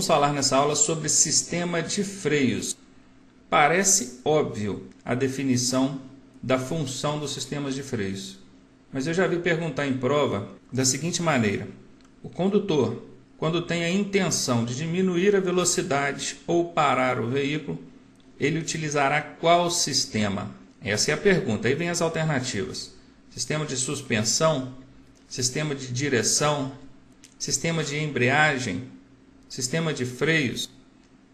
Vamos falar nessa aula sobre sistema de freios. Parece óbvio a definição da função dos sistemas de freios, mas eu já vi perguntar em prova da seguinte maneira: o condutor, quando tem a intenção de diminuir a velocidade ou parar o veículo, ele utilizará qual sistema? Essa é a pergunta. Aí vem as alternativas: sistema de suspensão, sistema de direção, sistema de embreagem, sistema de freios.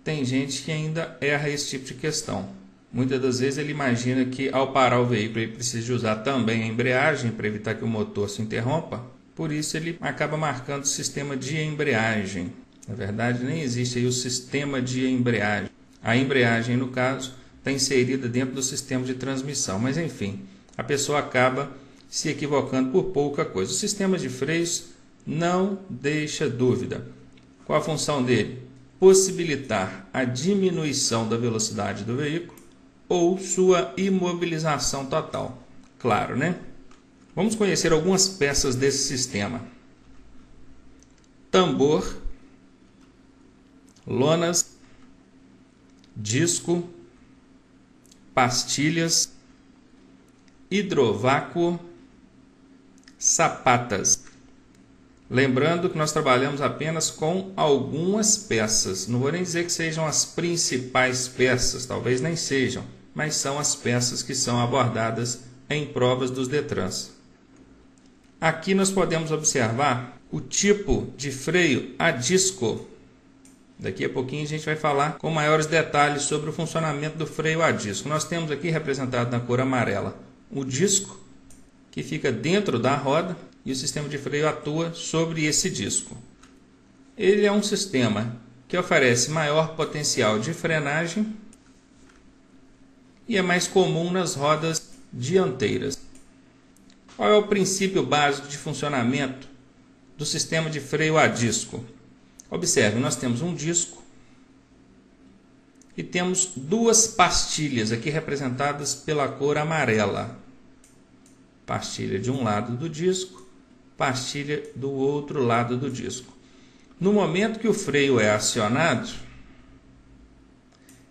Tem gente que ainda erra esse tipo de questão. Muitas das vezes ele imagina que ao parar o veículo ele precisa de usar também a embreagem para evitar que o motor se interrompa. Por isso ele acaba marcando o sistema de embreagem. Na verdade, nem existe aí o sistema de embreagem. A embreagem, no caso, está inserida dentro do sistema de transmissão. Mas enfim, a pessoa acaba se equivocando por pouca coisa. O sistema de freios não deixa dúvida. Qual a função dele? Possibilitar a diminuição da velocidade do veículo ou sua imobilização total. Claro, né? Vamos conhecer algumas peças desse sistema: tambor, lonas, disco, pastilhas, hidrovácuo, sapatas. Lembrando que nós trabalhamos apenas com algumas peças. Não vou nem dizer que sejam as principais peças, talvez nem sejam, mas são as peças que são abordadas em provas dos Detrans. Aqui nós podemos observar o tipo de freio a disco. Daqui a pouquinho a gente vai falar com maiores detalhes sobre o funcionamento do freio a disco. Nós temos aqui representado na cor amarela o disco, que fica dentro da roda, e o sistema de freio atua sobre esse disco. Ele é um sistema que oferece maior potencial de frenagem e é mais comum nas rodas dianteiras. Qual é o princípio básico de funcionamento do sistema de freio a disco? Observe, nós temos um disco e temos duas pastilhas aqui representadas pela cor amarela. Pastilha de um lado do disco, pastilha do outro lado do disco. No momento que o freio é acionado,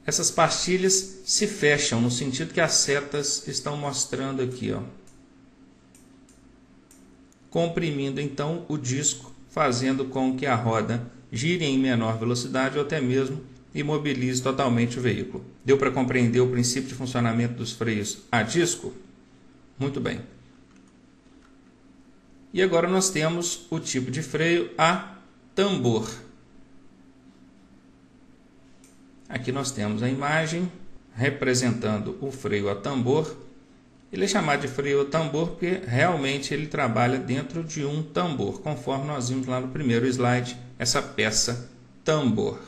essas pastilhas se fecham no sentido que as setas estão mostrando aqui, ó, comprimindo então o disco, fazendo com que a roda gire em menor velocidade ou até mesmo imobilize totalmente o veículo. Deu para compreender o princípio de funcionamento dos freios a disco? Muito bem. E agora nós temos o tipo de freio a tambor. Aqui nós temos a imagem representando o freio a tambor. Ele é chamado de freio a tambor porque realmente ele trabalha dentro de um tambor, conforme nós vimos lá no primeiro slide, essa peça tambor.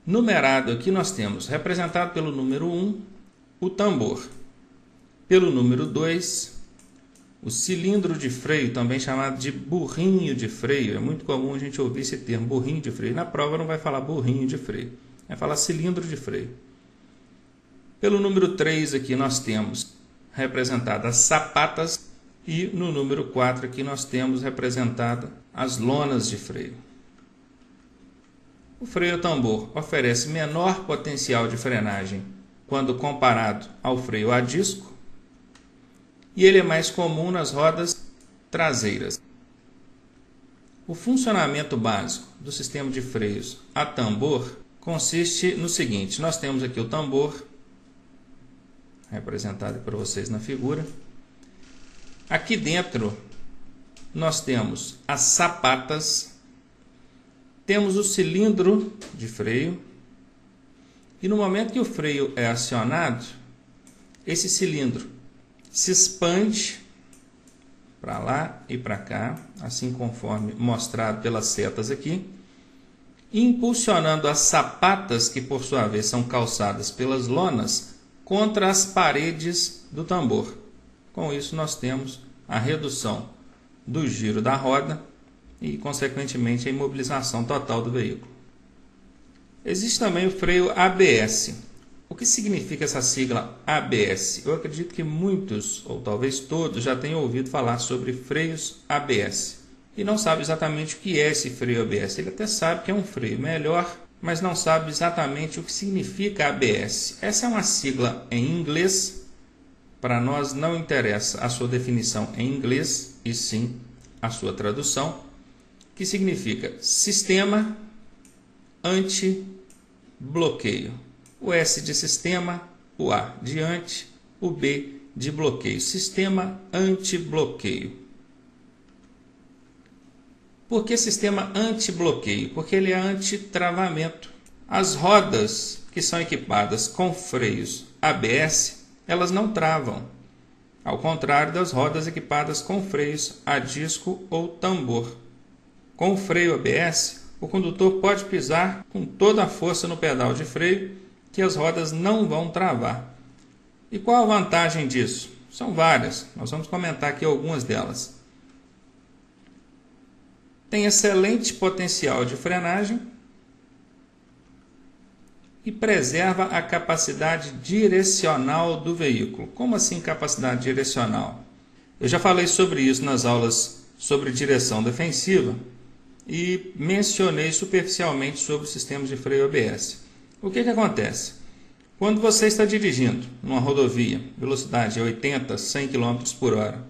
Numerado aqui nós temos, representado pelo número 1, o tambor. Pelo número 2, o cilindro de freio, também chamado de burrinho de freio. É muito comum a gente ouvir esse termo, burrinho de freio. Na prova não vai falar burrinho de freio, vai falar cilindro de freio. Pelo número 3 aqui nós temos representadas as sapatas e no número 4 aqui nós temos representada as lonas de freio. O freio a tambor oferece menor potencial de frenagem quando comparado ao freio a disco, e ele é mais comum nas rodas traseiras. O funcionamento básico do sistema de freios a tambor consiste no seguinte: nós temos aqui o tambor, representado por vocês na figura. Aqui dentro nós temos as sapatas, temos o cilindro de freio, e no momento que o freio é acionado, esse cilindro se expande para lá e para cá, assim conforme mostrado pelas setas aqui, impulsionando as sapatas, que por sua vez são calçadas pelas lonas, contra as paredes do tambor. Com isso nós temos a redução do giro da roda e, consequentemente, a imobilização total do veículo. Existe também o freio ABS. O que significa essa sigla ABS? Eu acredito que muitos, ou talvez todos, já tenham ouvido falar sobre freios ABS. e não sabe exatamente o que é esse freio ABS. Ele até sabe que é um freio melhor, mas não sabe exatamente o que significa ABS. Essa é uma sigla em inglês. Para nós não interessa a sua definição em inglês, e sim a sua tradução, que significa Sistema Anti-Bloqueio. O S de sistema, o A de anti, o B de bloqueio. Sistema anti-bloqueio. Por que sistema anti-bloqueio? Porque ele é anti-travamento. As rodas que são equipadas com freios ABS, elas não travam, ao contrário das rodas equipadas com freios a disco ou tambor. Com o freio ABS, o condutor pode pisar com toda a força no pedal de freio que as rodas não vão travar. E qual a vantagem disso? São várias, nós vamos comentar aqui algumas delas. Tem excelente potencial de frenagem e preserva a capacidade direcional do veículo. Como assim capacidade direcional? Eu já falei sobre isso nas aulas sobre direção defensiva e mencionei superficialmente sobre o sistema de freio ABS. O que acontece? Quando você está dirigindo numa rodovia, velocidade 80, 100 km por hora,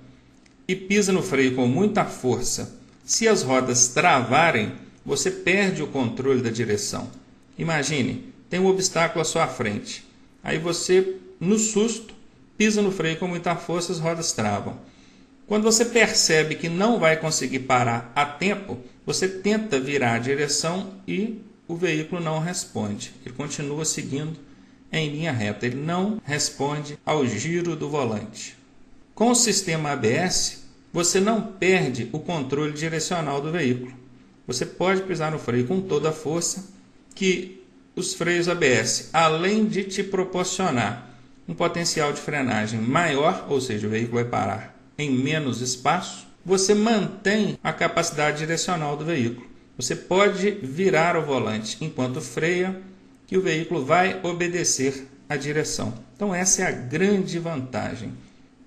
e pisa no freio com muita força, se as rodas travarem, você perde o controle da direção. Imagine, tem um obstáculo à sua frente. Aí você, no susto, pisa no freio com muita força, as rodas travam. Quando você percebe que não vai conseguir parar a tempo, você tenta virar a direção e o veículo não responde. Ele continua seguindo em linha reta. Ele não responde ao giro do volante. Com o sistema ABS, você não perde o controle direcional do veículo. Você pode pisar no freio com toda a força, que os freios ABS, além de te proporcionar um potencial de frenagem maior, ou seja, o veículo vai parar em menos espaço, você mantém a capacidade direcional do veículo. Você pode virar o volante enquanto freia, que o veículo vai obedecer à direção. Então essa é a grande vantagem.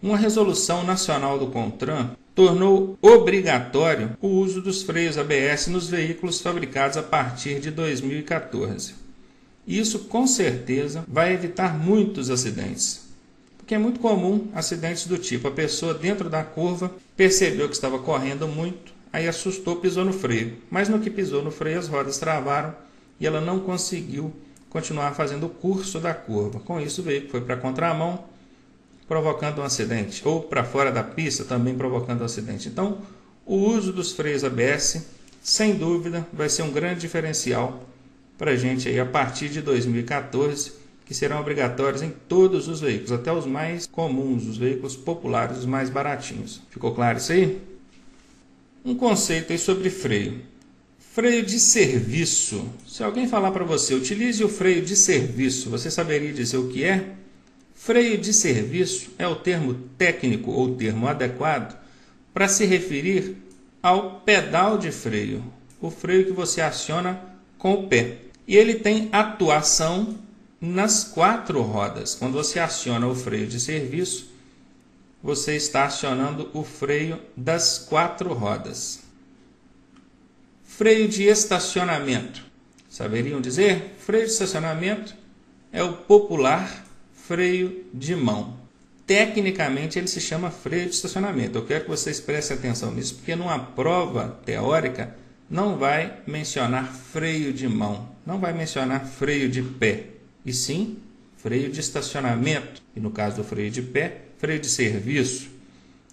Uma resolução nacional do CONTRAN tornou obrigatório o uso dos freios ABS nos veículos fabricados a partir de 2014. Isso, com certeza, vai evitar muitos acidentes. Porque é muito comum acidentes do tipo, a pessoa dentro da curva percebeu que estava correndo muito, aí assustou, pisou no freio. Mas no que pisou no freio, as rodas travaram e ela não conseguiu continuar fazendo o curso da curva. Com isso, o veículo foi para a contramão, provocando um acidente, ou para fora da pista, também provocando um acidente. Então, o uso dos freios ABS, sem dúvida, vai ser um grande diferencial para a gente aí a partir de 2014, que serão obrigatórios em todos os veículos, até os mais comuns, os veículos populares, os mais baratinhos. Ficou claro isso aí? Um conceito aí sobre freio. Freio de serviço. Se alguém falar para você, utilize o freio de serviço, você saberia dizer o que é? Freio de serviço é o termo técnico ou termo adequado para se referir ao pedal de freio, o freio que você aciona com o pé. E ele tem atuação nas 4 rodas. Quando você aciona o freio de serviço, você está acionando o freio das 4 rodas. Freio de estacionamento. Saberiam dizer? Freio de estacionamento é o popular freio de mão. Tecnicamente ele se chama freio de estacionamento. Eu quero que vocês prestem atenção nisso, porque numa prova teórica não vai mencionar freio de mão, não vai mencionar freio de pé, e sim freio de estacionamento. E no caso do freio de pé, freio de serviço.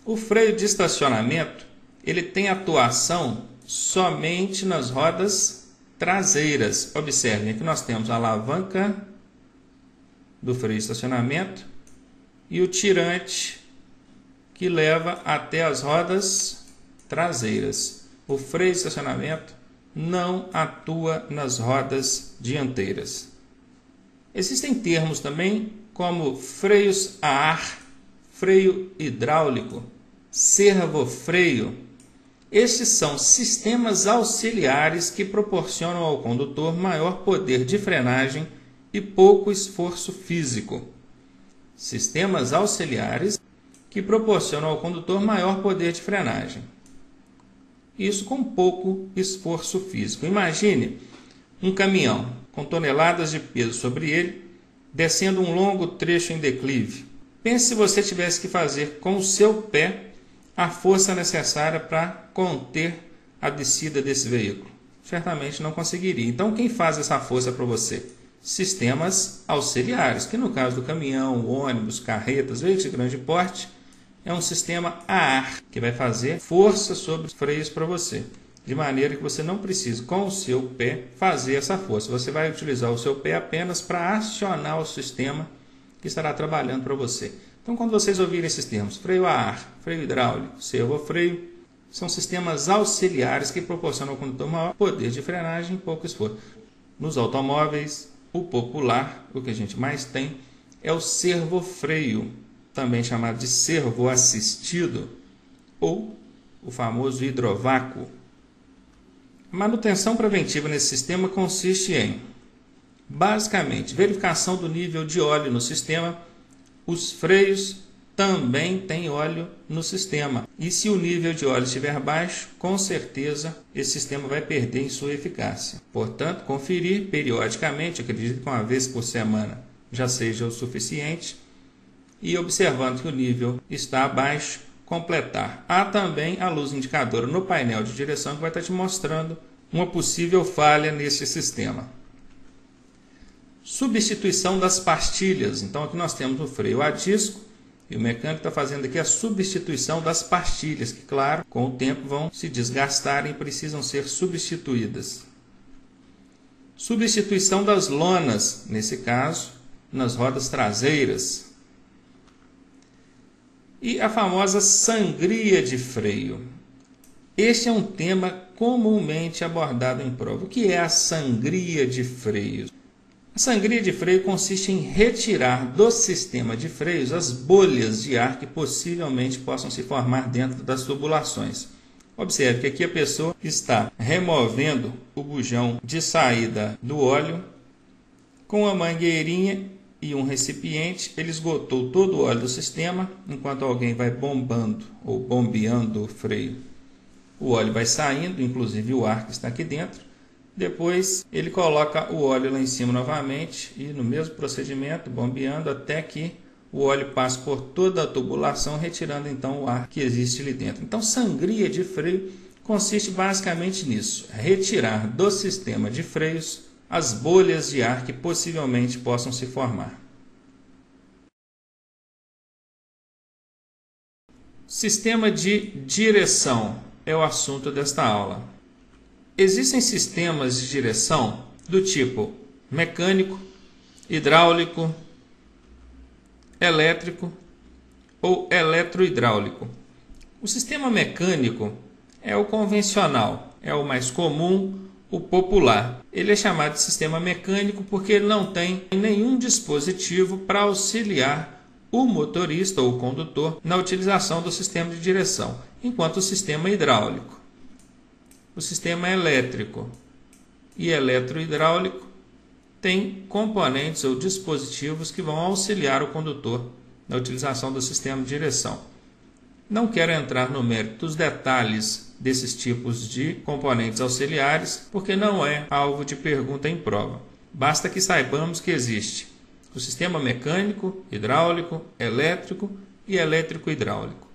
O freio de estacionamento, ele tem atuação somente nas rodas traseiras. Observem que nós temos a alavanca do freio de estacionamento e o tirante que leva até as rodas traseiras. O freio de estacionamento não atua nas rodas dianteiras. Existem termos também como freios a ar, freio hidráulico, servofreio. Estes são sistemas auxiliares que proporcionam ao condutor maior poder de frenagem e pouco esforço físico. Sistemas auxiliares que proporcionam ao condutor maior poder de frenagem Isso com pouco esforço físico. Imagine um caminhão com toneladas de peso sobre ele, descendo um longo trecho em declive. Pense se você tivesse que fazer com o seu pé a força necessária para conter a descida desse veículo. Certamente não conseguiria. Então, quem faz essa força para você? Sistemas auxiliares, que no caso do caminhão, ônibus, carretas, veículos de grande porte, é um sistema a ar, que vai fazer força sobre os freios para você, de maneira que você não precisa, com o seu pé, fazer essa força. Você vai utilizar o seu pé apenas para acionar o sistema que estará trabalhando para você. Então, quando vocês ouvirem esses termos, freio a ar, freio hidráulico, servofreio, são sistemas auxiliares que proporcionam ao condutor maior poder de frenagem e pouco esforço. Nos automóveis, o popular, o que a gente mais tem, é o servofreio, também chamado de servo assistido, ou o famoso hidrovácuo. A manutenção preventiva nesse sistema consiste em, basicamente, verificação do nível de óleo no sistema. Os freios também têm óleo no sistema. E se o nível de óleo estiver baixo, com certeza esse sistema vai perder em sua eficácia. Portanto, conferir periodicamente, acredito que uma vez por semana já seja o suficiente, e observando que o nível está abaixo, completar. Há também a luz indicadora no painel de direção que vai estar te mostrando uma possível falha nesse sistema. Substituição das pastilhas. Então aqui nós temos o freio a disco e o mecânico está fazendo aqui a substituição das pastilhas, que claro, com o tempo vão se desgastar e precisam ser substituídas. Substituição das lonas, nesse caso, nas rodas traseiras. E a famosa sangria de freio. Este é um tema comumente abordado em prova. O que é a sangria de freio? A sangria de freio consiste em retirar do sistema de freios as bolhas de ar que possivelmente possam se formar dentro das tubulações. Observe que aqui a pessoa está removendo o bujão de saída do óleo com uma mangueirinha e um recipiente. Ele esgotou todo o óleo do sistema, enquanto alguém vai bombando ou bombeando o freio. O óleo vai saindo, inclusive o ar que está aqui dentro. Depois ele coloca o óleo lá em cima novamente e no mesmo procedimento, bombeando até que o óleo passe por toda a tubulação, retirando então o ar que existe ali dentro. Então, sangria de freio consiste basicamente nisso: retirar do sistema de freios as bolhas de ar que possivelmente possam se formar. Sistema de direção é o assunto desta aula. Existem sistemas de direção do tipo mecânico, hidráulico, elétrico ou eletrohidráulico. O sistema mecânico é o convencional, é o mais comum, o popular. Ele é chamado de sistema mecânico porque ele não tem nenhum dispositivo para auxiliar o motorista ou o condutor na utilização do sistema de direção, enquanto o sistema hidráulico, o sistema elétrico e eletrohidráulico tem componentes ou dispositivos que vão auxiliar o condutor na utilização do sistema de direção. Não quero entrar no mérito dos detalhes desses tipos de componentes auxiliares, porque não é alvo de pergunta em prova. Basta que saibamos que existe o sistema mecânico, hidráulico, elétrico e elétrico-hidráulico.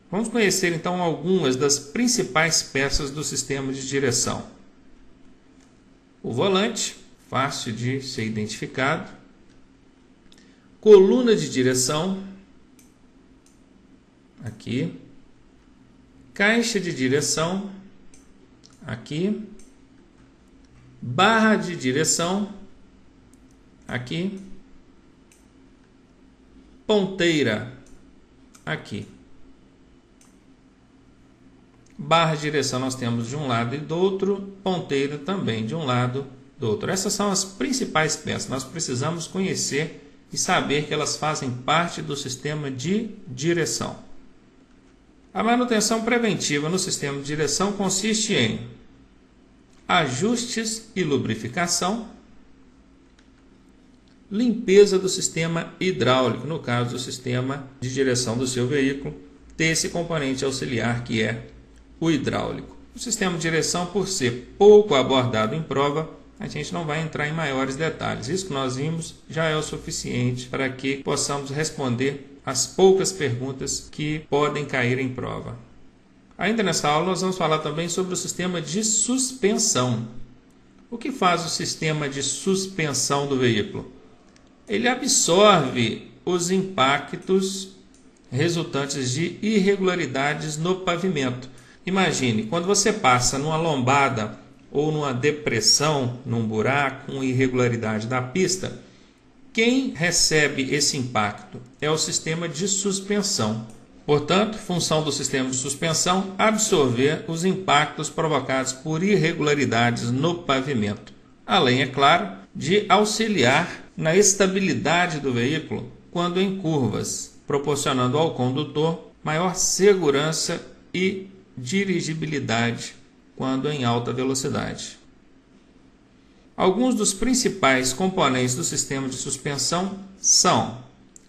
Vamos conhecer então algumas das principais peças do sistema de direção. O volante, fácil de ser identificado. Coluna de direção, aqui. Caixa de direção, aqui. Barra de direção, aqui. Ponteira, aqui. Barra de direção nós temos de um lado e do outro, ponteira também de um lado e do outro. Essas são as principais peças. Nós precisamos conhecer e saber que elas fazem parte do sistema de direção. A manutenção preventiva no sistema de direção consiste em ajustes e lubrificação, limpeza do sistema hidráulico, no caso do sistema de direção do seu veículo, ter esse componente auxiliar que é o hidráulico. O sistema de direção, por ser pouco abordado em prova, a gente não vai entrar em maiores detalhes. Isso que nós vimos já é o suficiente para que possamos responder as poucas perguntas que podem cair em prova. Ainda nessa aula nós vamos falar também sobre o sistema de suspensão. O que faz o sistema de suspensão do veículo? Ele absorve os impactos resultantes de irregularidades no pavimento. Imagine, quando você passa numa lombada ou numa depressão, num buraco, uma irregularidade da pista, quem recebe esse impacto é o sistema de suspensão. Portanto, função do sistema de suspensão, absorver os impactos provocados por irregularidades no pavimento, além, é claro, de auxiliar na estabilidade do veículo quando em curvas, proporcionando ao condutor maior segurança e dirigibilidade quando em alta velocidade. Alguns dos principais componentes do sistema de suspensão são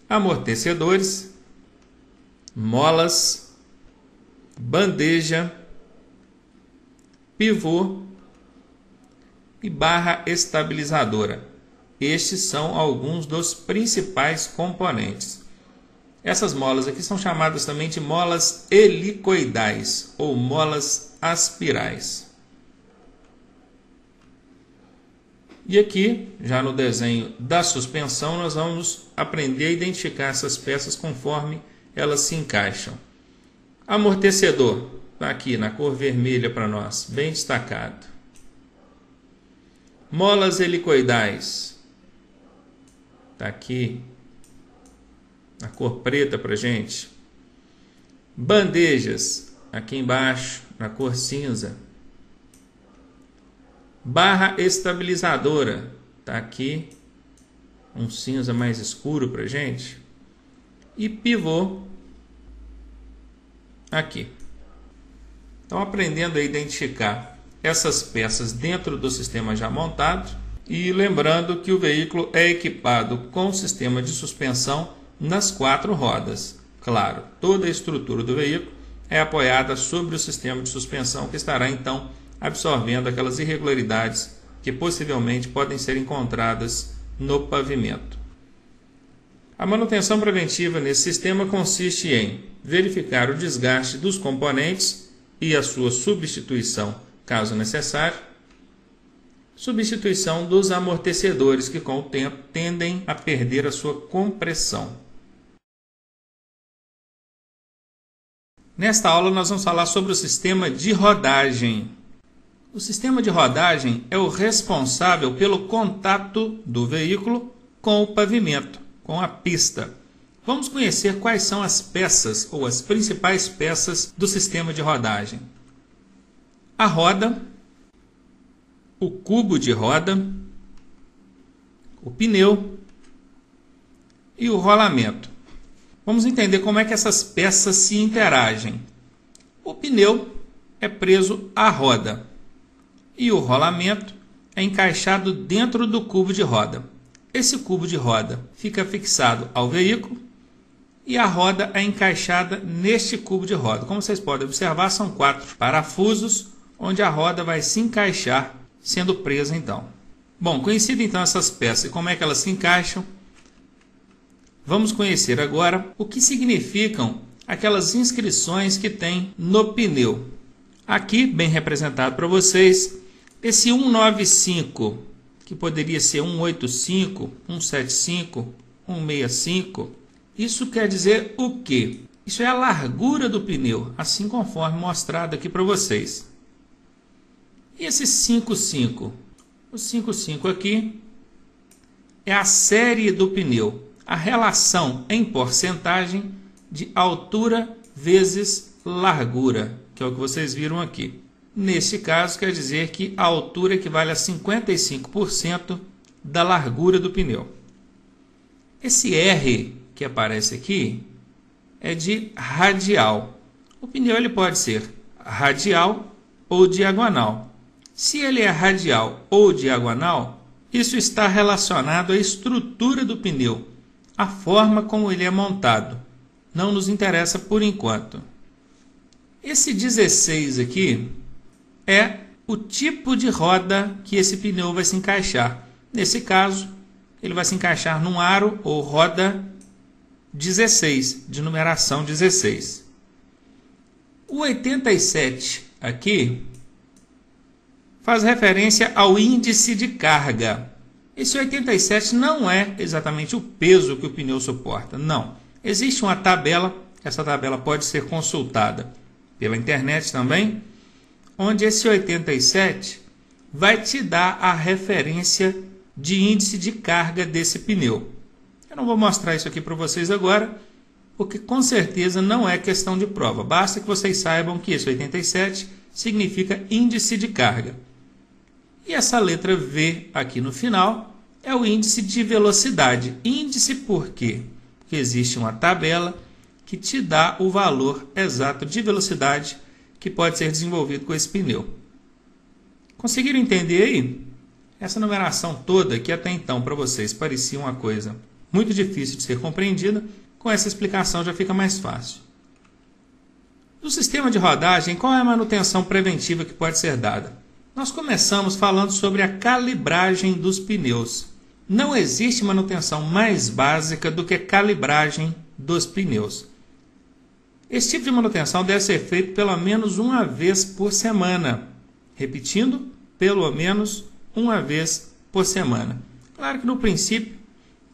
amortecedores, molas, bandeja, pivô e barra estabilizadora. Estes são alguns dos principais componentes. Essas molas aqui são chamadas também de molas helicoidais ou molas aspirais. E aqui, já no desenho da suspensão, nós vamos aprender a identificar essas peças conforme elas se encaixam. Amortecedor, está aqui na cor vermelha para nós, bem destacado. Molas helicoidais, está aqui na cor preta para a gente. Bandejas, aqui embaixo, na cor cinza. Barra estabilizadora, está aqui, um cinza mais escuro para a gente. E pivô, aqui. Então, aprendendo a identificar essas peças dentro do sistema já montado. E lembrando que o veículo é equipado com sistema de suspensão nas 4 rodas. Claro, toda a estrutura do veículo é apoiada sobre o sistema de suspensão, que estará então absorvendo aquelas irregularidades que possivelmente podem ser encontradas no pavimento. A manutenção preventiva nesse sistema consiste em verificar o desgaste dos componentes e a sua substituição, caso necessário. Substituição dos amortecedores, que com o tempo tendem a perder a sua compressão. Nesta aula nós vamos falar sobre o sistema de rodagem. O sistema de rodagem é o responsável pelo contato do veículo com o pavimento, com a pista. Vamos conhecer quais são as peças ou as principais peças do sistema de rodagem. A roda, o cubo de roda, o pneu e o rolamento. Vamos entender como é que essas peças se interagem. O pneu é preso à roda e o rolamento é encaixado dentro do cubo de roda. Esse cubo de roda fica fixado ao veículo e a roda é encaixada neste cubo de roda. Como vocês podem observar, são 4 parafusos onde a roda vai se encaixar, sendo presa então. Bom, conhecido então essas peças e como é que elas se encaixam, vamos conhecer agora o que significam aquelas inscrições que tem no pneu. Aqui, bem representado para vocês, esse 195, que poderia ser 185, 175, 165, isso quer dizer o quê? Isso é a largura do pneu, assim conforme mostrado aqui para vocês. E esse 55? O 55 aqui é a série do pneu, a relação em porcentagem de altura vezes largura, que é o que vocês viram aqui. Nesse caso, quer dizer que a altura equivale a 55% da largura do pneu. Esse R que aparece aqui é de radial. O pneu ele pode ser radial ou diagonal. Se ele é radial ou diagonal, isso está relacionado à estrutura do pneu, a forma como ele é montado. Não nos interessa por enquanto. Esse 16 aqui é o tipo de roda que esse pneu vai se encaixar. Nesse caso, ele vai se encaixar num aro ou roda 16, de numeração 16. O 87 aqui faz referência ao índice de carga. Esse 87 não é exatamente o peso que o pneu suporta, não. Existe uma tabela, essa tabela pode ser consultada pela internet também, onde esse 87 vai te dar a referência de índice de carga desse pneu. Eu não vou mostrar isso aqui para vocês agora, porque com certeza não é questão de prova. Basta que vocês saibam que esse 87 significa índice de carga. E essa letra V aqui no final é o índice de velocidade. Índice por quê? Porque existe uma tabela que te dá o valor exato de velocidade que pode ser desenvolvido com esse pneu. Conseguiram entender aí? Essa numeração toda, que até então para vocês parecia uma coisa muito difícil de ser compreendida, com essa explicação já fica mais fácil. No sistema de rodagem, qual é a manutenção preventiva que pode ser dada? Nós começamos falando sobre a calibragem dos pneus. Não existe manutenção mais básica do que a calibragem dos pneus. Esse tipo de manutenção deve ser feito pelo menos uma vez por semana. Repetindo, pelo menos uma vez por semana. Claro que no princípio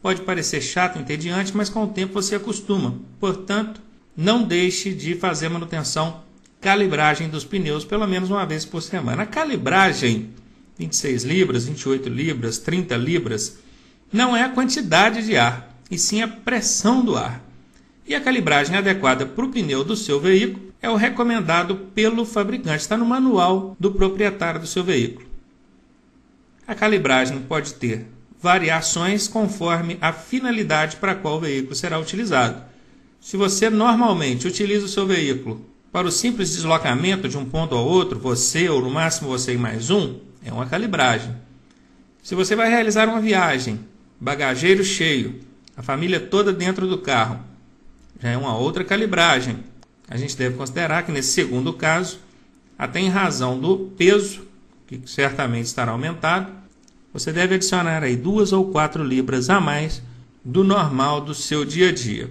pode parecer chato, entediante, mas com o tempo você acostuma. Portanto, não deixe de fazer manutenção, calibragem dos pneus pelo menos uma vez por semana. A calibragem, 26 libras, 28 libras, 30 libras, não é a quantidade de ar, e sim a pressão do ar. E a calibragem adequada para o pneu do seu veículo é o recomendado pelo fabricante, está no manual do proprietário do seu veículo. A calibragem pode ter variações conforme a finalidade para a qual o veículo será utilizado. Se você normalmente utiliza o seu veículo para o simples deslocamento de um ponto ao outro, você ou no máximo você e mais um, é uma calibragem. Se você vai realizar uma viagem, bagageiro cheio, a família toda dentro do carro, já é uma outra calibragem. A gente deve considerar que nesse segundo caso, até em razão do peso, que certamente estará aumentado, você deve adicionar aí 2 ou 4 libras a mais do normal do seu dia a dia.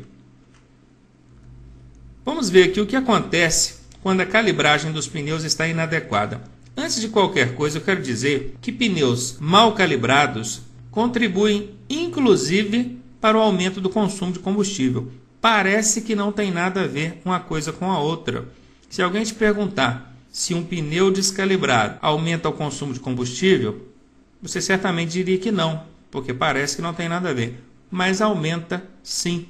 Vamos ver aqui o que acontece quando a calibragem dos pneus está inadequada. Antes de qualquer coisa, eu quero dizer que pneus mal calibrados contribuem inclusive para o aumento do consumo de combustível. Parece que não tem nada a ver uma coisa com a outra. Se alguém te perguntar se um pneu descalibrado aumenta o consumo de combustível, você certamente diria que não, porque parece que não tem nada a ver. Mas aumenta sim.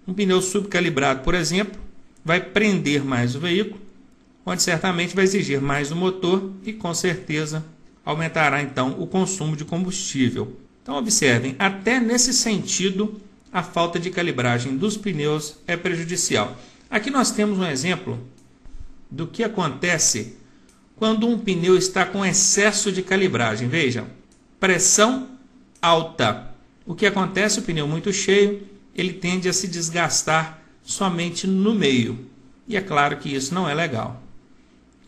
Um pneu subcalibrado, por exemplo, vai prender mais o veículo, onde certamente vai exigir mais do motor e com certeza aumentará então o consumo de combustível. Então observem, até nesse sentido, a falta de calibragem dos pneus é prejudicial. Aqui nós temos um exemplo do que acontece quando um pneu está com excesso de calibragem. Vejam, pressão alta. O que acontece? O pneu muito cheio, ele tende a se desgastar somente no meio. E é claro que isso não é legal.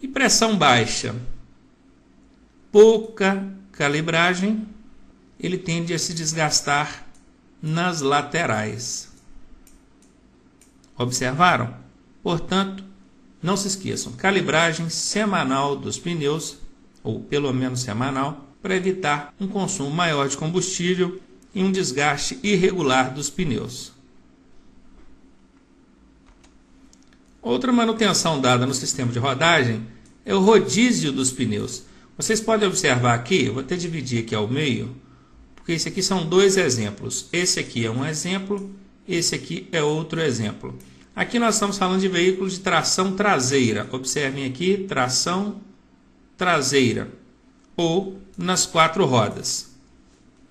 E pressão baixa? Pouca calibragem, ele tende a se desgastar nas laterais. Observaram? Portanto, não se esqueçam, calibragem semanal dos pneus, ou pelo menos semanal, para evitar um consumo maior de combustível e um desgaste irregular dos pneus. Outra manutenção dada no sistema de rodagem é o rodízio dos pneus. Vocês podem observar aqui, eu vou até dividir aqui ao meio, porque esse aqui são dois exemplos. Esse aqui é um exemplo, esse aqui é outro exemplo. Aqui nós estamos falando de veículos de tração traseira. Observem aqui, tração traseira, ou nas 4 rodas.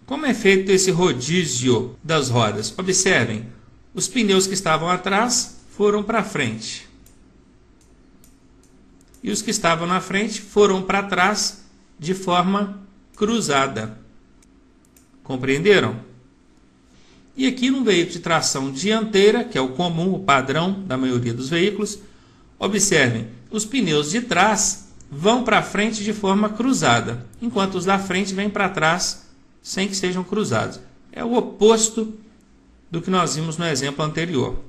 Como é feito esse rodízio das rodas? Observem, os pneus que estavam atrás foram para frente. E os que estavam na frente foram para trás de forma cruzada. Compreenderam? E aqui no veículo de tração dianteira, que é o comum, o padrão da maioria dos veículos, Observem, os pneus de trás vão para frente de forma cruzada, enquanto os da frente vêm para trás sem que sejam cruzados. É o oposto do que nós vimos no exemplo anterior.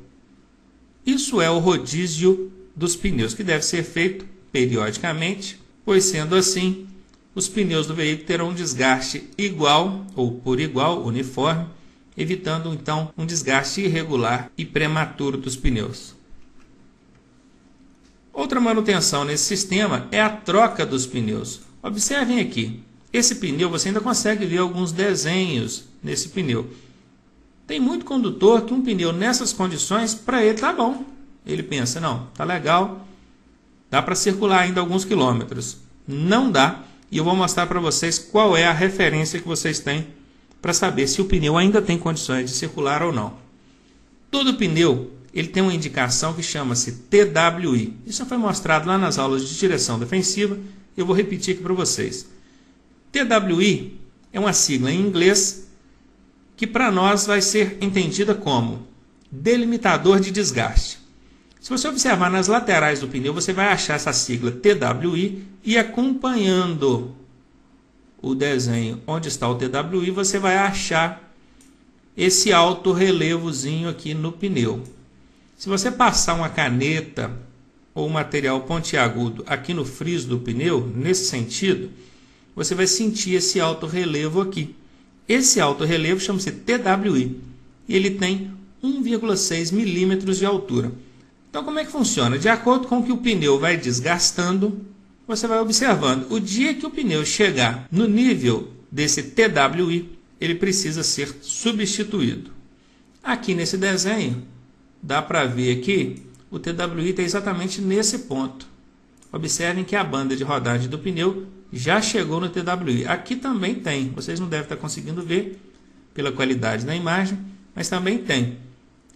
Isso é o rodízio dos pneus, que deve ser feito periodicamente, pois sendo assim, os pneus do veículo terão um desgaste igual ou por igual, uniforme, evitando então um desgaste irregular e prematuro dos pneus. Outra manutenção nesse sistema é a troca dos pneus. Observem aqui, esse pneu você ainda consegue ver alguns desenhos nesse pneu. Tem muito condutor que um pneu nessas condições, para ele tá bom. Ele pensa, não, tá legal, dá para circular ainda alguns quilômetros. Não dá, e eu vou mostrar para vocês qual é a referência que vocês têm para saber se o pneu ainda tem condições de circular ou não. Todo pneu ele tem uma indicação que chama-se TWI. Isso foi mostrado lá nas aulas de direção defensiva, eu vou repetir aqui para vocês. TWI é uma sigla em inglês que para nós vai ser entendida como delimitador de desgaste. Se você observar nas laterais do pneu, você vai achar essa sigla TWI e acompanhando o desenho onde está o TWI, você vai achar esse alto relevozinho aqui no pneu. Se você passar uma caneta ou um material pontiagudo aqui no friso do pneu, nesse sentido, você vai sentir esse alto relevo aqui. Esse alto relevo chama-se TWI e ele tem 1,6 milímetros de altura. Então, como é que funciona? De acordo com que o pneu vai desgastando, você vai observando. O dia que o pneu chegar no nível desse TWI, ele precisa ser substituído. Aqui nesse desenho, dá para ver aqui, o TWI está exatamente nesse ponto. Observem que a banda de rodagem do pneu já chegou no TWI. Aqui também tem, vocês não devem estar conseguindo ver pela qualidade da imagem, mas também tem.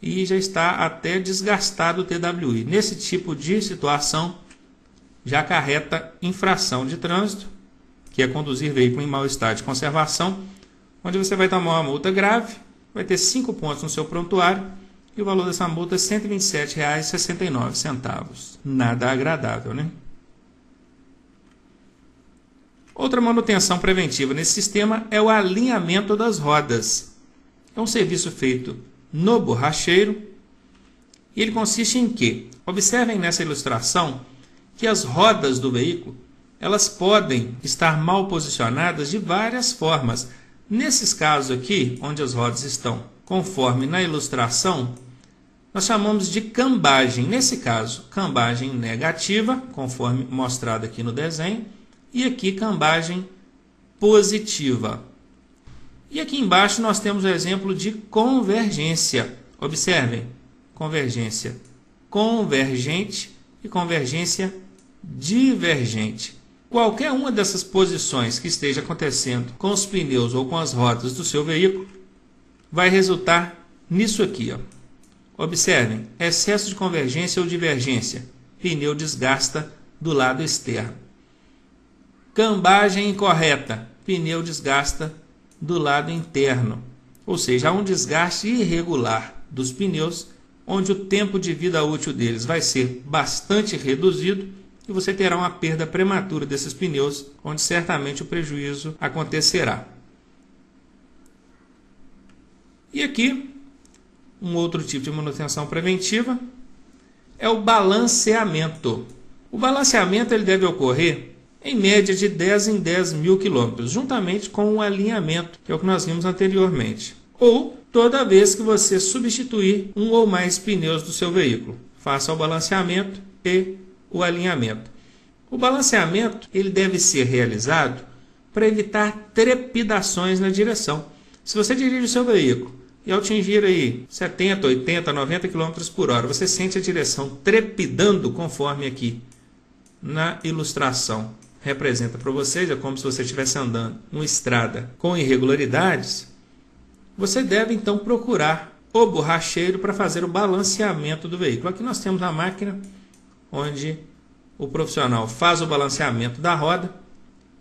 E já está até desgastado o TWI. Nesse tipo de situação, já acarreta infração de trânsito, que é conduzir veículo em mau estado de conservação, onde você vai tomar uma multa grave, vai ter 5 pontos no seu prontuário, e o valor dessa multa é R$ 127,69. Nada agradável, né? Outra manutenção preventiva nesse sistema é o alinhamento das rodas. É um serviço feito no borracheiro e ele consiste em quê? Observem nessa ilustração que as rodas do veículo elas podem estar mal posicionadas de várias formas. Nesses casos aqui, onde as rodas estão conforme na ilustração, nós chamamos de cambagem. Nesse caso, cambagem negativa, conforme mostrado aqui no desenho, e aqui cambagem positiva. E aqui embaixo nós temos o exemplo de convergência. Observem, convergência convergente e convergência divergente. Qualquer uma dessas posições que esteja acontecendo com os pneus ou com as rodas do seu veículo vai resultar nisso aqui, ó. Observem, excesso de convergência ou divergência. Pneu desgasta do lado externo. Cambagem incorreta. Pneu desgasta do lado interno. Ou seja, há um desgaste irregular dos pneus, onde o tempo de vida útil deles vai ser bastante reduzido e você terá uma perda prematura desses pneus, onde certamente o prejuízo acontecerá. E aqui, um outro tipo de manutenção preventiva é o balanceamento. O balanceamento ele deve ocorrer em média de 10 em 10 mil quilômetros, juntamente com o alinhamento, que é o que nós vimos anteriormente. Ou toda vez que você substituir um ou mais pneus do seu veículo. Faça o balanceamento e o alinhamento. O balanceamento ele deve ser realizado para evitar trepidações na direção. Se você dirige o seu veículo e ao atingir aí 70, 80, 90 km por hora, você sente a direção trepidando conforme aqui na ilustração representa para vocês, é como se você estivesse andando em uma estrada com irregularidades, você deve então procurar o borracheiro para fazer o balanceamento do veículo. Aqui nós temos a máquina onde o profissional faz o balanceamento da roda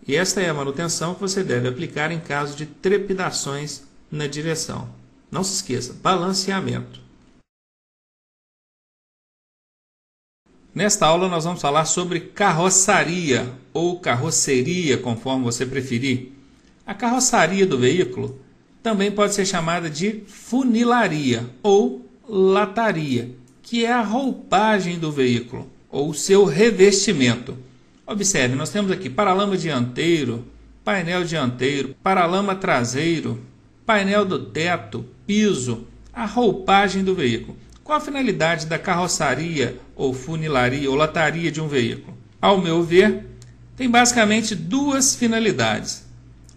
e esta é a manutenção que você deve aplicar em caso de trepidações na direção. Não se esqueça, balanceamento. Nesta aula nós vamos falar sobre carroçaria ou carroceria, conforme você preferir. A carroçaria do veículo também pode ser chamada de funilaria ou lataria, que é a roupagem do veículo ou seu revestimento. Observe, nós temos aqui paralama dianteiro, painel dianteiro, paralama traseiro, painel do teto, piso, a roupagem do veículo. Qual a finalidade da carroçaria ou funilaria ou lataria de um veículo? Ao meu ver, tem basicamente duas finalidades.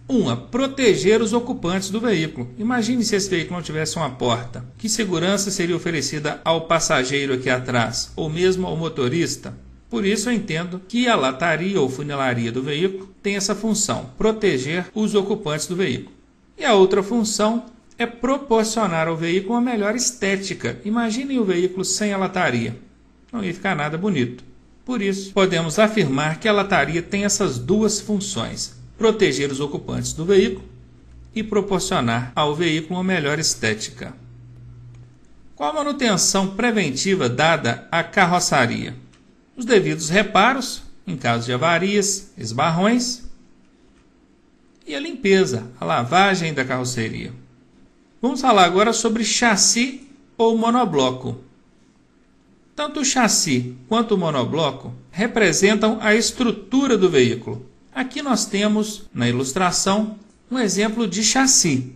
Uma, proteger os ocupantes do veículo. Imagine se esse veículo não tivesse uma porta. Que segurança seria oferecida ao passageiro aqui atrás, ou mesmo ao motorista? Por isso eu entendo que a lataria ou funilaria do veículo tem essa função, proteger os ocupantes do veículo. E a outra função é proporcionar ao veículo uma melhor estética. Imaginem o veículo sem a lataria. Não ia ficar nada bonito. Por isso, podemos afirmar que a lataria tem essas duas funções: proteger os ocupantes do veículo e proporcionar ao veículo uma melhor estética. Qual a manutenção preventiva dada à carroçaria? Os devidos reparos, em caso de avarias, esbarrões, e a limpeza, a lavagem da carroceria. Vamos falar agora sobre chassi ou monobloco. Tanto o chassi quanto o monobloco representam a estrutura do veículo. Aqui nós temos, na ilustração, um exemplo de chassi.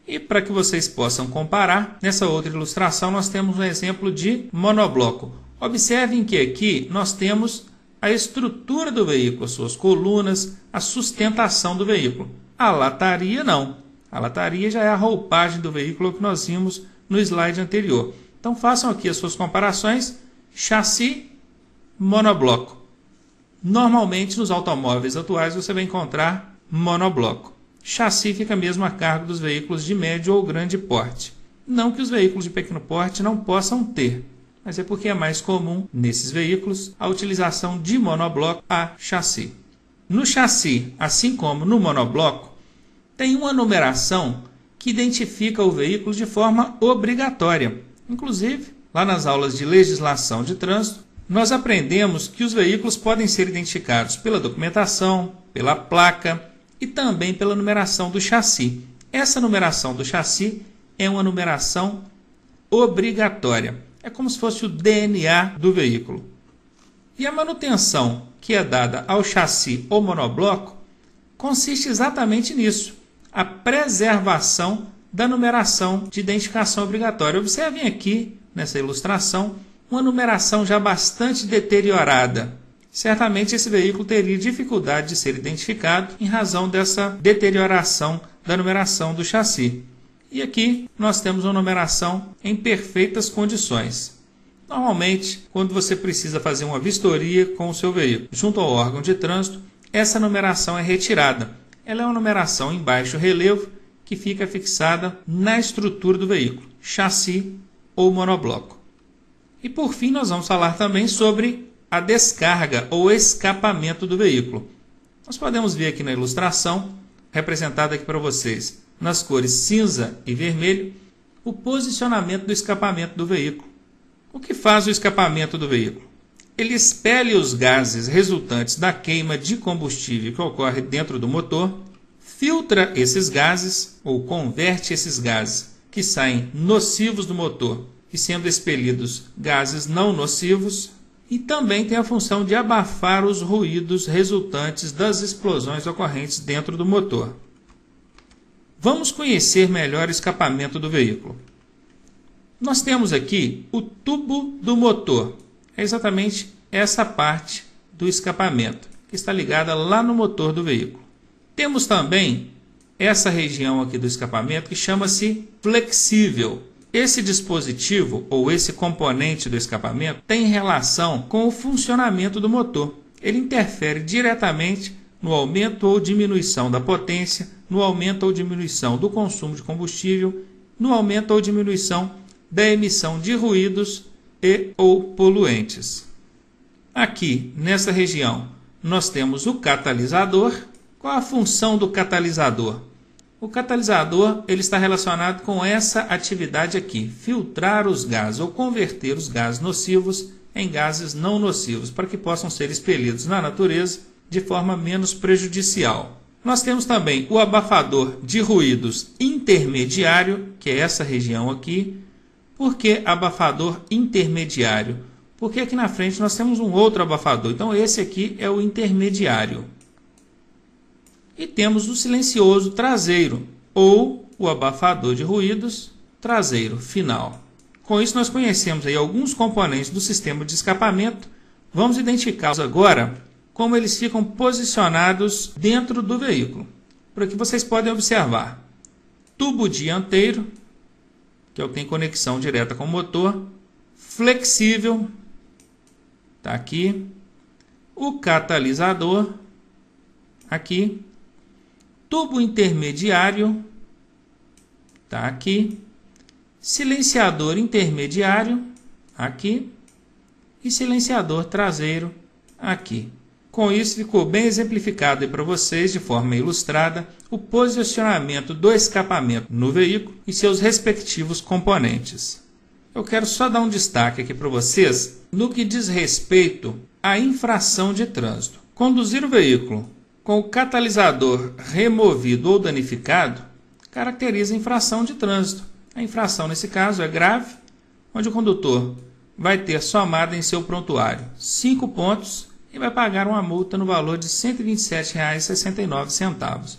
E para que vocês possam comparar, nessa outra ilustração nós temos um exemplo de monobloco. Observem que aqui nós temos a estrutura do veículo, as suas colunas, a sustentação do veículo. A lataria não. A lataria já é a roupagem do veículo que nós vimos no slide anterior. Então façam aqui as suas comparações, chassi, monobloco. Normalmente nos automóveis atuais você vai encontrar monobloco. Chassi fica mesmo a cargo dos veículos de médio ou grande porte. Não que os veículos de pequeno porte não possam ter, mas é porque é mais comum nesses veículos a utilização de monobloco a chassi. No chassi, assim como no monobloco, tem uma numeração que identifica o veículo de forma obrigatória. Inclusive, lá nas aulas de legislação de trânsito, nós aprendemos que os veículos podem ser identificados pela documentação, pela placa e também pela numeração do chassi. Essa numeração do chassi é uma numeração obrigatória. É como se fosse o DNA do veículo. E a manutenção que é dada ao chassi ou monobloco consiste exatamente nisso: a preservação da numeração de identificação obrigatória. Observem aqui, nessa ilustração, uma numeração já bastante deteriorada. Certamente esse veículo teria dificuldade de ser identificado em razão dessa deterioração da numeração do chassi. E aqui nós temos uma numeração em perfeitas condições. Normalmente, quando você precisa fazer uma vistoria com o seu veículo junto ao órgão de trânsito, essa numeração é retirada. Ela é uma numeração em baixo relevo que fica fixada na estrutura do veículo, chassi ou monobloco. E por fim nós vamos falar também sobre a descarga ou escapamento do veículo. Nós podemos ver aqui na ilustração, representada aqui para vocês, nas cores cinza e vermelho, o posicionamento do escapamento do veículo. O que faz o escapamento do veículo? Ele expele os gases resultantes da queima de combustível que ocorre dentro do motor, filtra esses gases ou converte esses gases que saem nocivos do motor e sendo expelidos gases não nocivos, e também tem a função de abafar os ruídos resultantes das explosões ocorrentes dentro do motor. Vamos conhecer melhor o escapamento do veículo. Nós temos aqui o tubo do motor. É exatamente essa parte do escapamento, que está ligada lá no motor do veículo. Temos também essa região aqui do escapamento que chama-se flexível. Esse dispositivo, ou esse componente do escapamento, tem relação com o funcionamento do motor. Ele interfere diretamente no aumento ou diminuição da potência, no aumento ou diminuição do consumo de combustível, no aumento ou diminuição da emissão de ruídos e ou poluentes. Aqui, nessa região, nós temos o catalisador. Qual a função do catalisador? O catalisador ele está relacionado com essa atividade aqui, filtrar os gases ou converter os gases nocivos em gases não nocivos, para que possam ser expelidos na natureza de forma menos prejudicial. Nós temos também o abafador de ruídos intermediário, que é essa região aqui. Por que abafador intermediário? Porque aqui na frente nós temos um outro abafador. Então esse aqui é o intermediário. E temos o silencioso traseiro, ou o abafador de ruídos traseiro final. Com isso nós conhecemos aí alguns componentes do sistema de escapamento. Vamos identificá-los agora como eles ficam posicionados dentro do veículo. Por aqui vocês podem observar tubo dianteiro, que é o que tem conexão direta com o motor, flexível, está aqui, o catalisador, aqui, tubo intermediário, está aqui, silenciador intermediário, aqui, e silenciador traseiro, aqui. Com isso ficou bem exemplificado para vocês, de forma ilustrada, o posicionamento do escapamento no veículo e seus respectivos componentes. Eu quero só dar um destaque aqui para vocês no que diz respeito à infração de trânsito. Conduzir o veículo com o catalisador removido ou danificado caracteriza infração de trânsito. A infração, nesse caso, é grave, onde o condutor vai ter somado em seu prontuário 5 pontos e vai pagar uma multa no valor de R$ 127,69.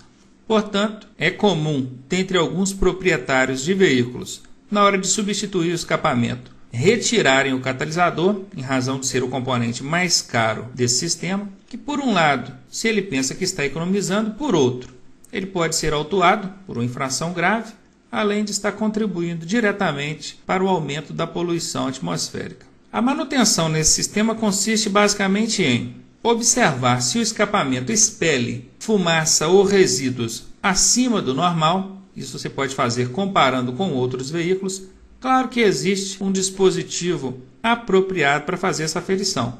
Portanto, é comum, dentre alguns proprietários de veículos, na hora de substituir o escapamento, retirarem o catalisador, em razão de ser o componente mais caro desse sistema, que por um lado, se ele pensa que está economizando, por outro, ele pode ser autuado por uma infração grave, além de estar contribuindo diretamente para o aumento da poluição atmosférica. A manutenção nesse sistema consiste basicamente em observar se o escapamento expele fumaça ou resíduos acima do normal. Isso você pode fazer comparando com outros veículos. Claro que existe um dispositivo apropriado para fazer essa aferição.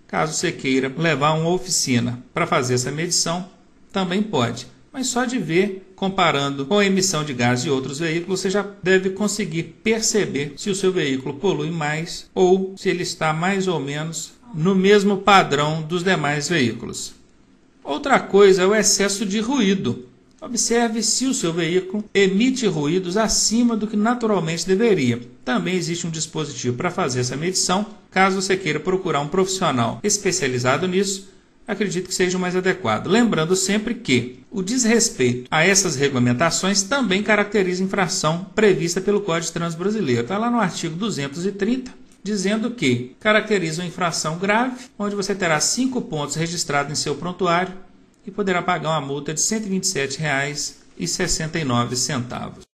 Caso você queira levar uma oficina para fazer essa medição, também pode. Mas só de ver, comparando com a emissão de gás de outros veículos, você já deve conseguir perceber se o seu veículo polui mais ou se ele está mais ou menos no mesmo padrão dos demais veículos. Outra coisa é o excesso de ruído. Observe se o seu veículo emite ruídos acima do que naturalmente deveria. Também existe um dispositivo para fazer essa medição. Caso você queira procurar um profissional especializado nisso, acredito que seja o mais adequado. Lembrando sempre que o desrespeito a essas regulamentações também caracteriza infração prevista pelo Código de Trânsito Brasileiro. Está lá no artigo 230, dizendo que caracteriza uma infração grave, onde você terá 5 pontos registrados em seu prontuário e poderá pagar uma multa de R$ 127,69.